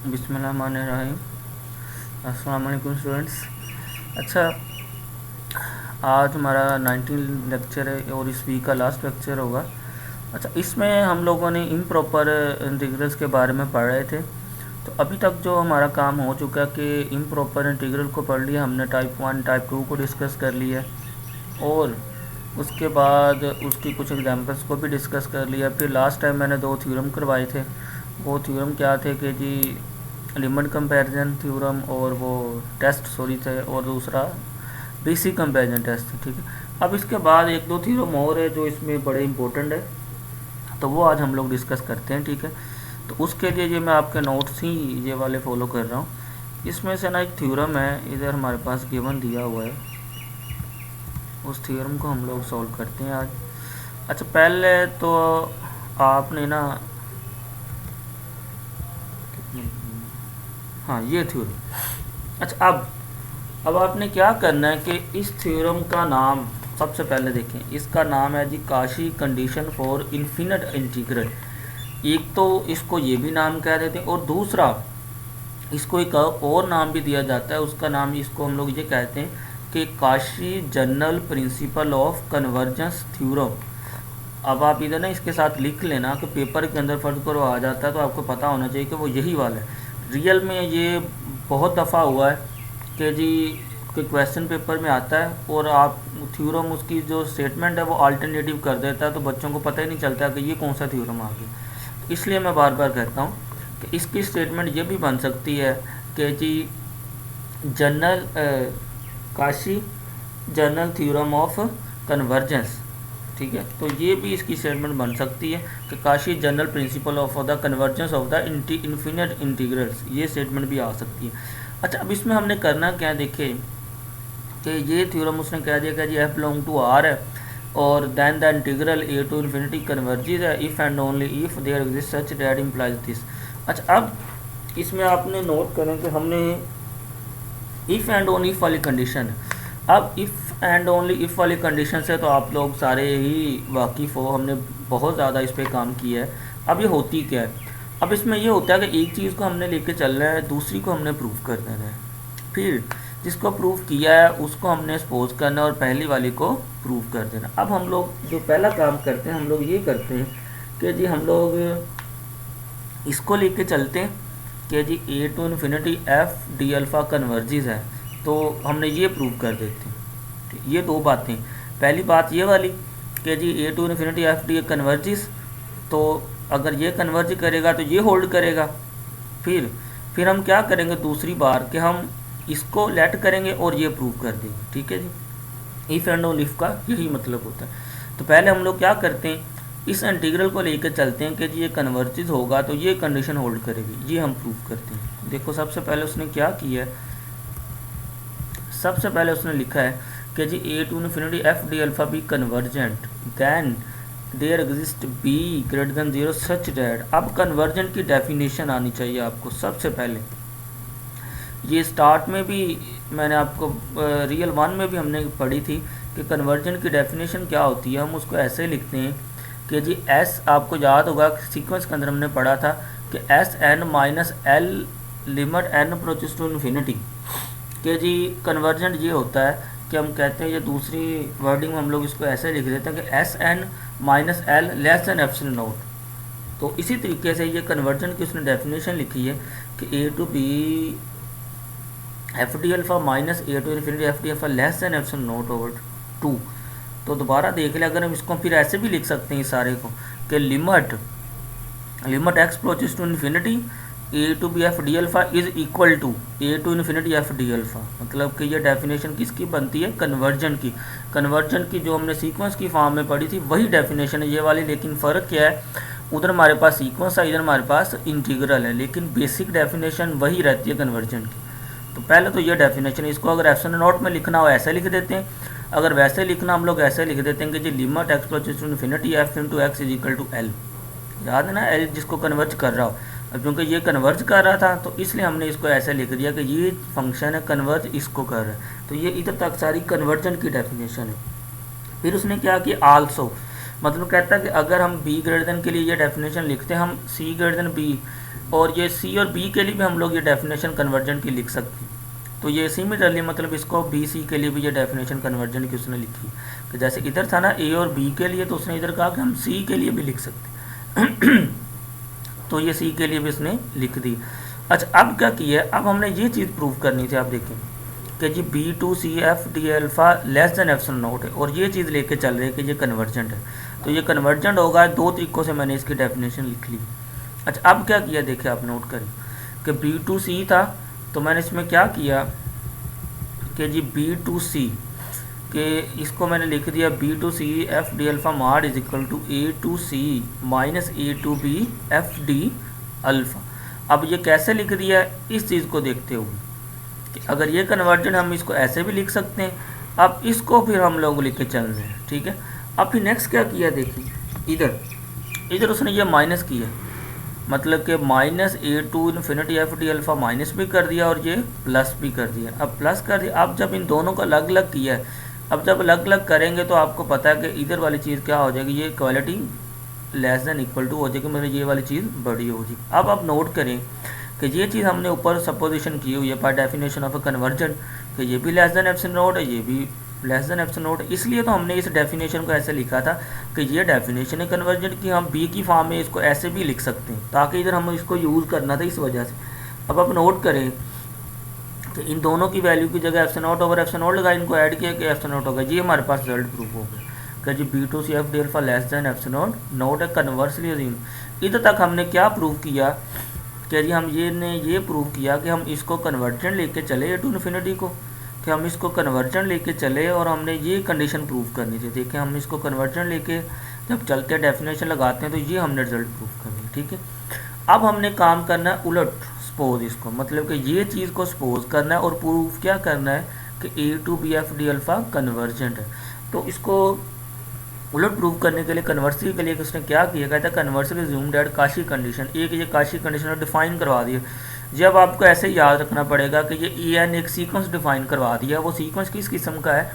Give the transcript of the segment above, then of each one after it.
बिस्मिल्लाहिर्रहमानिर्रहीम। अस्सलाम वालेकुम स्टूडेंट्स। अच्छा, आज हमारा 19 लेक्चर है और इस वीक का लास्ट लेक्चर होगा। अच्छा, इसमें हम लोगों ने इम्प्रॉपर इंटीग्रल्स के बारे में पढ़ रहे थे। तो अभी तक जो हमारा काम हो चुका कि इम्प्रॉपर इंटीग्रल को पढ़ लिया हमने, टाइप 1 टाइप 2 को डिस्कस कर लिया और उसके बाद उसकी कुछ एग्जांपल्स को भी डिस्कस कर लिया। फिर लास्ट टाइम मैंने 2 थ्योरम करवाए थे। वो थ्योरम क्या थे कि जी लिमिट कंपैरिजन थ्योरम और वो टेस्ट सॉरी थे, और दूसरा बेसिक कंपैरिजन टेस्ट थे। ठीक है, अब इसके बाद 1-2 थ्योरम और है जो इसमें बड़े इंपॉर्टेंट है, तो वो आज हम लोग डिस्कस करते हैं। ठीक है, तो उसके लिए ये मैं आपके नोट्स ही ये वाले फॉलो कर रहा हूँ। इसमें से ना एक थ्योरम है, इधर हमारे पास गिवन दिया हुआ है, उस थ्योरम को हम लोग सॉल्व करते हैं आज। अच्छा, पहले तो आपने ना, हाँ ये थ्योरम। अच्छा, अब आपने क्या करना है कि इस थ्योरम का नाम सबसे पहले देखें। इसका नाम है जी Cauchy condition for infinite integral. एक तो इसको ये भी नाम कह देते हैं और दूसरा इसको एक और नाम भी दिया जाता है। उसका नाम इसको हम लोग ये कहते हैं कि Kashi general principle of convergence theorem. अब आप इधर ना इसके साथ लिख लेना कि पेपर के अंदर फर्ज करो आ जाता है, तो आपको पता होना चाहिए कि वो यही वाला है। रियल में ये बहुत दफ़ा हुआ है कि जी कि क्वेश्चन पेपर में आता है और आप थ्योरम उसकी जो स्टेटमेंट है वो अल्टरनेटिव कर देता है, तो बच्चों को पता ही नहीं चलता कि ये कौन सा थ्योरम आ गया। तो इसलिए मैं बार बार कहता हूँ कि इसकी स्टेटमेंट ये भी बन सकती है कि जी general Cauchy general theorem of convergence. ठीक है, तो ये भी इसकी स्टेटमेंट बन सकती है कि Kashi general principle of the convergence of the infinite integrals, ये स्टेटमेंट भी आ सकती है। अच्छा, अब इसमें हमने करना क्या है, देखिए कि ये थ्योरम उसने कह दिया कि जी एफ बिलोंग टू आर है और then the integral a to infinity converges है if and only if there exist such that implies this. अच्छा, अब इसमें आपने नोट करें कि हमने इफ़ एंड ओनली इफ़ वाली कंडीशन है। अब इफ़ एंड ओनली इफ़ वाली कंडीशन से तो आप लोग सारे ही वाकिफ़ हो, हमने बहुत ज़्यादा इस पर काम किया है। अब ये होती क्या है, अब इसमें ये होता है कि एक चीज़ को हमने लेके चलना है, दूसरी को हमने प्रूव कर देना है, फिर जिसको प्रूव किया है उसको हमने सपोज करना है और पहली वाली को प्रूव कर देना। अब हम लोग जो पहला काम करते हैं, हम लोग ये करते हैं कि जी हम लोग इसको लेके चलते हैं कि जी a to infinity F D alpha converges है, तो हमने ये प्रूव कर देते हैं। ये दो बातें, पहली बात ये वाली कि जी a to infinity F d converges, तो अगर ये कन्वर्ज करेगा तो ये होल्ड करेगा। फिर हम क्या करेंगे दूसरी बार कि हम इसको लेट करेंगे और ये प्रूव कर देंगे। ठीक है जी, इफ़ एंड ओनली इफ का यही मतलब होता है। तो पहले हम लोग क्या करते हैं, इस इंटीग्रल को लेकर चलते हैं कि जी ये कन्वर्जेस होगा तो ये कंडीशन होल्ड करेगी, ये हम प्रूव करते हैं। देखो सबसे पहले उसने क्या किया है, सबसे पहले उसने लिखा है कि जी a to infinity F D alpha be convergent then there exist b greater than 0 such that. अब कन्वर्जेंट की डेफिनेशन आनी चाहिए आपको सबसे पहले। ये स्टार्ट में भी मैंने आपको रियल 1 में भी हमने पढ़ी थी कि कन्वर्जेंट की डेफिनेशन क्या होती है। हम उसको ऐसे लिखते हैं कि जी एस, आपको याद होगा सीक्वेंस के अंदर हमने पढ़ा था कि S N minus L limit N approaches to infinity, कि जी कन्वर्जेंट ये होता है कि हम कहते हैं, ये दूसरी वर्डिंग में हम लोग इसको ऐसे लिख देते हैं कि S N minus L less than epsilon naught. तो इसी तरीके से ये कन्वर्जेंट की उसने डेफिनेशन लिखी है कि ए to B F D alpha minus A to infinity F D alpha less than epsilon naught over 2। तो दोबारा देख ले, अगर हम इसको फिर ऐसे भी लिख सकते हैं इस सारे को कि limit x approaches to infinity A to B F D alpha is equal to A to infinity F D alpha. मतलब कि ये डेफिनेशन किसकी बनती है, कन्वर्जन की। कन्वर्जन की जो हमने सीक्वेंस की फॉर्म में पढ़ी थी वही डेफिनेशन है ये वाली, लेकिन फ़र्क क्या है, उधर हमारे पास सीक्वेंस है, इधर हमारे पास इंटीग्रल है, लेकिन बेसिक डेफिनेशन वही रहती है कन्वर्जन की। तो पहले तो ये डेफिनेशन, इसको अगर एप्सिलॉन नॉट में लिखना हो ऐसे लिख देते हैं, अगर वैसे लिखना हम लोग ऐसे लिख देते हैं कि जी limit x approaches to infinity f into x is equal to L. याद है ना, एल जिसको कन्वर्ज कर रहा हो। अब क्योंकि ये कन्वर्ज कर रहा था तो इसलिए हमने इसको ऐसे लिख दिया कि ये फंक्शन है कन्वर्ज इसको कर रहा है। तो ये इधर तक सारी कन्वर्जन की डेफिनेशन है। फिर उसने क्या किया, आल्सो, मतलब कहता है कि अगर हम बी ग्रेटर देन के लिए ये डेफिनेशन लिखते हैं, हम सी ग्रेटर देन बी, और ये सी और बी के लिए भी हम लोग ये डेफिनेशन कन्वर्जन की लिख सकते हैं। तो ये सिमिलरली मतलब इसको बी सी के लिए भी ये डेफिनेशन कन्वर्जन की उसने लिखी, कि जैसे इधर था ना ए और बी के लिए, तो उसने इधर कहा कि हम सी के लिए भी लिख सकते हैं तो ये सी के लिए भी इसने लिख दी। अच्छा, अब क्या किया है, अब हमने ये चीज़ प्रूव करनी थी। आप देखें कि G B to C F D alpha less than epsilon naught है, और ये चीज़ लेके चल रही है कि ये कन्वर्जेंट है। तो ये कन्वर्जेंट होगा, दो तरीक़ों से मैंने इसकी डेफिनेशन लिख ली। अच्छा, अब क्या किया देखिए, आप नोट करें कि बी टू सी था, तो मैंने इसमें क्या किया कि जी बी टू सी के इसको मैंने लिख दिया b to C F D alpha mod is equal to A to c minus A to B F D alpha. अब ये कैसे लिख दिया है, इस चीज़ को देखते हुए कि अगर ये कन्वर्जेंट हम इसको ऐसे भी लिख सकते हैं। अब इसको फिर हम लोग लिख के चल रहे हैं, ठीक है। अब फिर नेक्स्ट क्या किया देखिए, इधर उसने ये माइनस किया, मतलब कि minus A to infinity F D alpha minus भी कर दिया और ये प्लस भी कर दिया। अब प्लस कर दिया, अब जब इन दोनों को अलग अलग किया है, अब जब अलग अलग करेंगे तो आपको पता है कि इधर वाली चीज़ क्या हो जाएगी, ये equality less than equal to हो जाएगी, मतलब ये वाली चीज़ बड़ी हो जाएगी। अब आप नोट करें कि ये चीज़ हमने ऊपर सपोजिशन की हुई है by definition of a conversion, कि ये भी लेस देन एप्सिलॉन नॉट है, ये भी लेस देन एप्सिलॉन नॉट है। इसलिए तो हमने इस डेफिनेशन को ऐसे लिखा था कि ये डेफिनेशन है कन्वर्जन की, हम बी की फॉर्म में इसको ऐसे भी लिख सकते हैं, ताकि इधर हम इसको यूज़ करना था, इस वजह से। अब आप नोट करें कि इन दोनों की वैल्यू की जगह epsilon naught over epsilon not लगा, इनको ऐड किया कि एप्सिलॉन नॉट होगा, ये हमारे पास रिजल्ट प्रूफ हो गया कि G B to C F D alpha less than epsilon naught है कन्वर्सली अज्यूम। इधर तक हमने क्या प्रूव किया कि जी हम ये प्रूव किया कि हम इसको कन्वर्जेंट लेके चले ए टू इन्फिनिटी को, कि हम इसको कन्वर्जेंट लेके चले, और हमने ये कंडीशन प्रूव करनी थी। देखिए हम इसको कन्वर्जेंट लेके जब चलते हैं, डेफिनेशन लगाते हैं, तो ये हमने रिजल्ट प्रूव करनी है, ठीक है। अब हमने काम करना है उलट, सपोज इसको, मतलब कि ये चीज़ को सपोज करना है और प्रूव क्या करना है कि ए to B F D alpha convergent है। तो इसको उलट प्रूव करने के लिए, कन्वर्सली के लिए उसने क्या किया, कहता है conversely assumed at Cauchy condition, एक ये काशी कंडीशन डिफाइन करवा दिया। जब आपको ऐसे याद रखना पड़ेगा कि ये ई एन एक सीक्वेंस डिफाइन करवा दिया, वो सीक्वेंस किस किस्म का है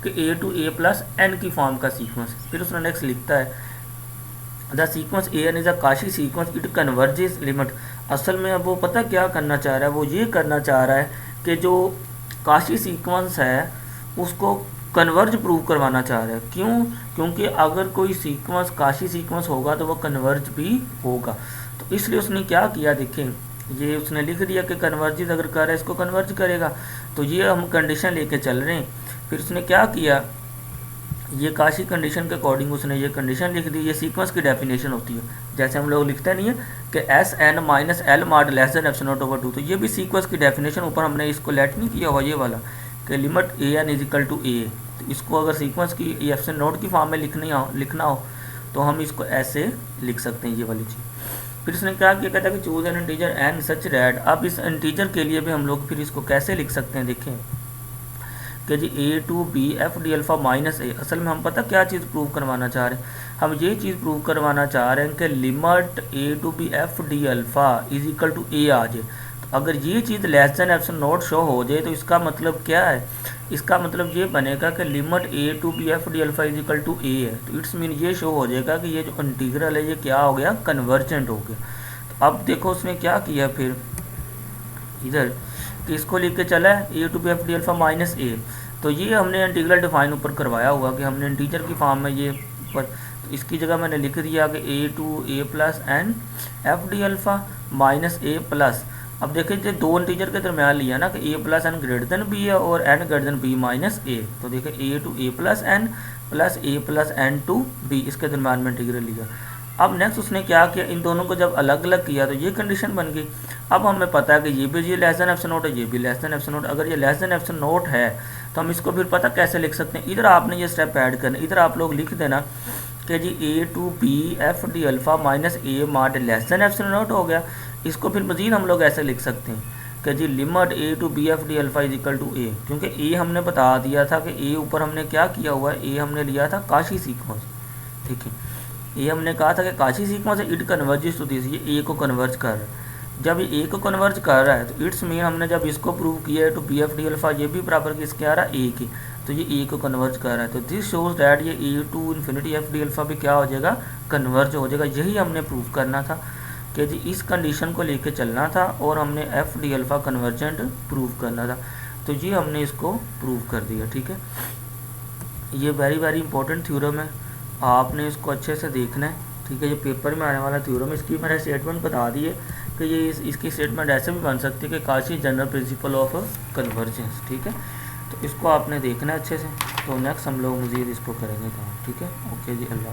कि ए टू ए प्लस एन की फॉर्म का सीक्वेंस। फिर उसने नेक्स्ट लिखता है the sequence A N is a Cauchy sequence it converges limit. असल में अब वो पता क्या करना चाह रहा है, वो ये करना चाह रहा है कि जो काशी सीक्वेंस है उसको कन्वर्ज प्रूव करवाना चाह रहा है। क्यों? क्योंकि अगर कोई सीक्वेंस काशी सीक्वेंस होगा तो वो कन्वर्ज भी होगा। तो इसलिए उसने क्या किया, देखें ये उसने लिख दिया कि कन्वर्जिज अगर कर रहा है इसको कन्वर्ज करेगा, तो ये हम कंडीशन लेके चल रहे हैं। फिर उसने क्या किया, ये काशी कंडीशन के अकॉर्डिंग उसने ये कंडीशन लिख दी। ये सीक्वेंस की डेफिनेशन होती है, जैसे हम लोग लिखते नहीं है कि एस एन माइनस एल माड less than epsilon naught over 2, तो ये भी सीक्वेंस की डेफिनेशन ऊपर हमने इसको लेट नहीं किया हुआ, ये वाला कि limit a n is equal to a. तो इसको अगर सीक्वेंस की एप्सिलॉन नॉट की फॉर्म में लिखना हो तो हम इसको ऐसे लिख सकते हैं, ये वाली चीज़। फिर इसने क्या किया, कहता है कि choose N integer N such that. अब इस इंटीजर के लिए भी हम लोग फिर इसको कैसे लिख सकते हैं, देखें कि जी a to B F D alpha minus a. असल में हम पता क्या चीज़ प्रूव करवाना चाह रहे हैं, हम ये चीज़ प्रूव करवाना चाह रहे हैं कि limit a to B F D alpha is equal to a आ जाए। तो अगर ये चीज़ less than epsilon naught show हो जाए तो इसका मतलब क्या है, इसका मतलब ये बनेगा कि limit a to B F D alpha is equal to a है। तो इट्स मीन ये शो हो जाएगा कि ये जो इंटीग्रल है ये क्या हो गया, कन्वर्जेंट हो गया। तो अब देखो उसने क्या किया, फिर इधर कि इसको लिख के चला है a to B F D alpha minus a. तो ये हमने इंटीग्रल डिफाइन ऊपर करवाया हुआ कि हमने इंटीजर की फॉर्म में ये ऊपर, तो इसकी जगह मैंने लिख दिया कि ए to A plus n f D alpha minus a plus. अब देखिए जो दो इंटीजर के दरम्यान लिया ना कि a plus n greater than b है और n greater than b minus a. तो देखिए a to A plus n to b, इसके दरम्यान में इंटीग्रल लिया। अब नेक्स्ट उसने क्या किया, इन दोनों को जब अलग अलग किया तो ये कंडीशन बन गई। अब हमें पता है कि ये भी ये लेस देन एप्सिलॉन नॉट है, ये भी लेस देन एप्सिलॉन नॉट। अगर ये लेस देन एप्सिलॉन नॉट है तो हम इसको फिर पता कैसे लिख सकते हैं, इधर आपने ये स्टेप ऐड करना, इधर आप लोग लिख देना कि जी a to B F D alpha minus a mod less than epsilon not हो गया। इसको फिर मजीद हम लोग ऐसे लिख सकते हैं कि जी limit a to B F D alpha is equal to a, क्योंकि ए हमने बता दिया था कि ए ऊपर हमने क्या किया हुआ है, ए हमने लिया था काशी सीक्वेंस, ठीक है। ये हमने कहा था कि काशी सीक्वेंस है, इट कन्वर्जेस टू दिस, ये ए को कन्वर्ज कर रहा है। जब ये ए को कन्वर्ज कर रहा है तो इट्स मीन हमने जब इसको प्रूव किया है तो बी एफ डी अल्फ़ा ये भी बराबर किसके आ रहा है, ए के। तो ये ई को कन्वर्ज कर रहा है, तो दिस शोज डैट ये e to infinity F D alpha भी क्या हो जाएगा, कन्वर्ज हो जाएगा। यही हमने प्रूव करना था कि जी इस कंडीशन को लेके चलना था और हमने F D alpha convergent prove करना था, तो ये हमने इसको प्रूव कर दिया। ठीक है, ये वेरी वेरी इंपॉर्टेंट थ्योरम है, आपने इसको अच्छे से देखना है। ठीक है, ये पेपर में आने वाला थ्योरम है। इसकी मैंने स्टेटमेंट बता दी है कि ये इसकी स्टेटमेंट ऐसे भी बन सकती है कि Kashi general principle of convergence. ठीक है, तो इसको आपने देखना है अच्छे से। तो नेक्स्ट हम लोग मज़ीद इसको करेंगे काम। ठीक है, ओके जी, अल्लाह।